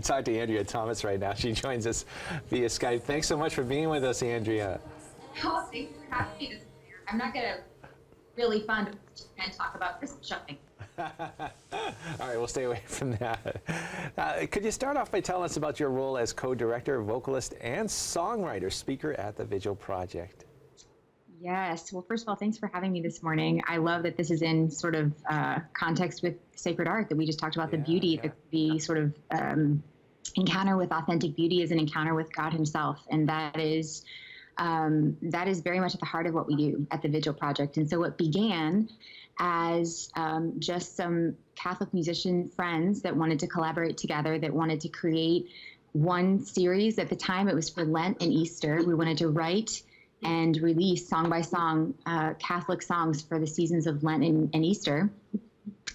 Talk to Andrea Thomas right now. She joins us via Skype. Thanks so much for being with us, Andrea. Oh, thanks for having me this year. I'm not going to really fond and talk about Christmas shopping. All right, we'll stay away from that. Could you start off by telling us about your role as co-director, vocalist, and songwriter speaker at the Vigil Project? Yes. Well, first of all, thanks for having me this morning. I love that this is in sort of context with sacred art, that we just talked about the beauty, the sort of encounter with authentic beauty is an encounter with God himself. And that is very much at the heart of what we do at the Vigil Project. And so what began as just some Catholic musician friends that wanted to collaborate together, that wanted to create one series. At the time, it was for Lent and Easter. We wanted to write and release song by song Catholic songs for the seasons of Lent and Easter.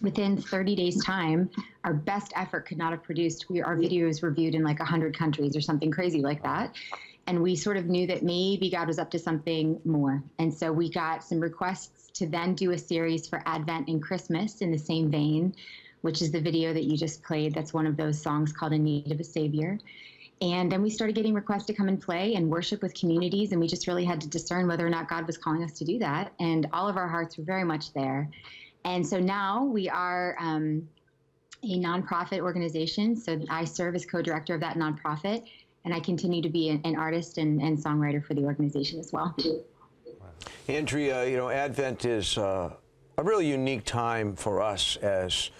Within 30 days' time, our best effort could not have produced. Our videos were viewed in like 100 countries or something crazy like that. And we sort of knew that maybe God was up to something more. And so we got some requests to then do a series for Advent and Christmas in the same vein, which is the video that you just played. That's one of those songs called In Need of a Savior. And then we started getting requests to come and play and worship with communities. And we just really had to discern whether or not God was calling us to do that. And all of our hearts were very much there. And so now we are a nonprofit organization. So I serve as co-director of that nonprofit. And I continue to be an artist and songwriter for the organization as well. Andrea, you know, Advent is a really unique time for us as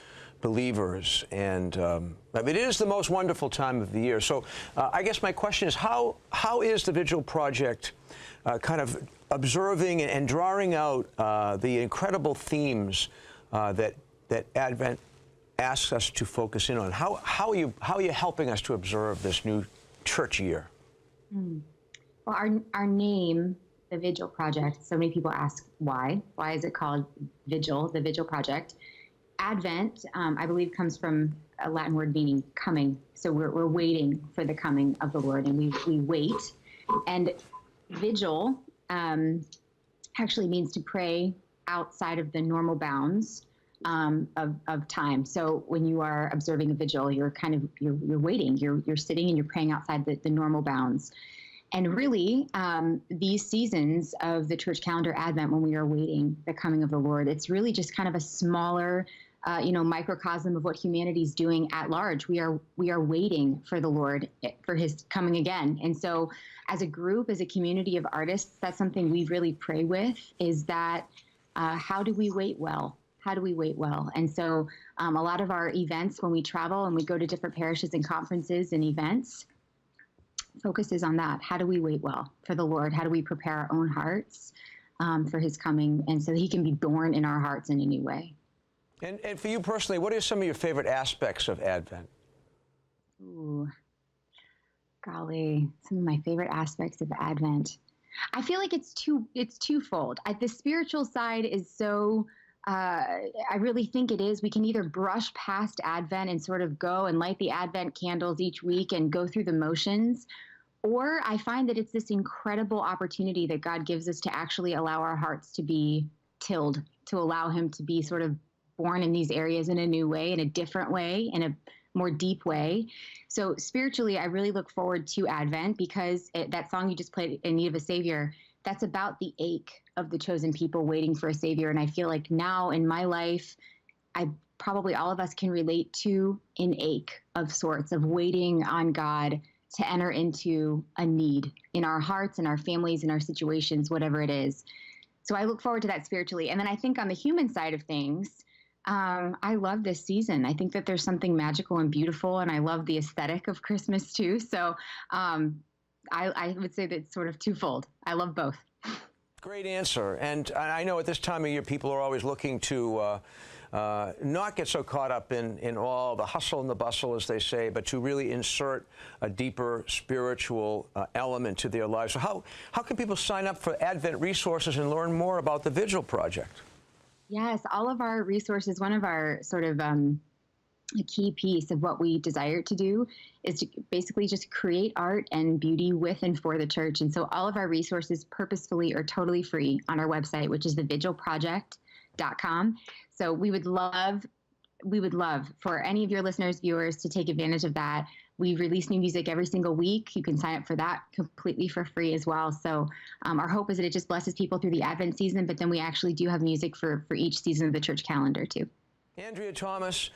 believers, and I mean, it is the most wonderful time of the year. So I guess my question is, how is the Vigil Project kind of observing and drawing out the incredible themes that Advent asks us to focus in on? How are you helping us to observe this new church year? Well, our name, the Vigil Project, so many people ask why. Why is it called Vigil, the Vigil Project? Advent, I believe, comes from a Latin word meaning coming. So we're waiting for the coming of the Lord, and we wait. And vigil actually means to pray outside of the normal bounds of time. So when you are observing a vigil, you're waiting, you're sitting and you're praying outside the normal bounds. And really, these seasons of the church calendar Advent, when we are waiting the coming of the Lord, it's really just kind of a smaller, microcosm of what humanity's doing at large. We are waiting for the Lord, for his coming again. And so as a group, as a community of artists, that's something we really pray with, is that how do we wait well? How do we wait well? And so a lot of our events, when we travel and we go to different parishes and conferences and events, focuses on that. How do we wait well for the Lord? How do we prepare our own hearts for his coming, and so that he can be born in our hearts in a new way? And for you personally, what are some of your favorite aspects of Advent? Ooh, golly, some of my favorite aspects of Advent. I feel like it's twofold. The spiritual side is so, I really think it is. We can either brush past Advent and sort of go and light the Advent candles each week and go through the motions, or I find that it's this incredible opportunity that God gives us to actually allow our hearts to be tilled, to allow him to be sort of born in these areas in a new way, in a different way, in a more deep way. So spiritually, I really look forward to Advent, because that song you just played, In Need of a Savior, that's about the ache of the chosen people waiting for a Savior. And I feel like now in my life, probably all of us can relate to an ache of sorts, of waiting on God to enter into a need in our hearts, in our families, in our situations, whatever it is. So I look forward to that spiritually. And then I think on the human side of things, I love this season. I think that there's something magical and beautiful, and I love the aesthetic of Christmas too. So I would say that it's sort of twofold. I love both. Great answer. And I know at this time of year, people are always looking to not get so caught up in all the hustle and the bustle, as they say, but to really insert a deeper spiritual element to their lives. So how can people sign up for Advent resources and learn more about the Vigil Project? Yes, all of our resources, one of our sort of a key piece of what we desire to do is to basically just create art and beauty with and for the church. And so all of our resources purposefully are totally free on our website, which is thevigilproject.com. So we would love we would love for any of your listeners, viewers, to take advantage of that. We release new music every single week. You can sign up for that completely for free as well. So our hope is that it just blesses people through the Advent season, but then we actually do have music for each season of the church calendar too. Andrea Thomas,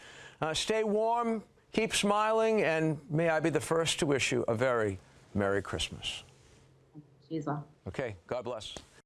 stay warm, keep smiling, and may I be the first to wish you a very Merry Christmas. You as well. Okay, God bless.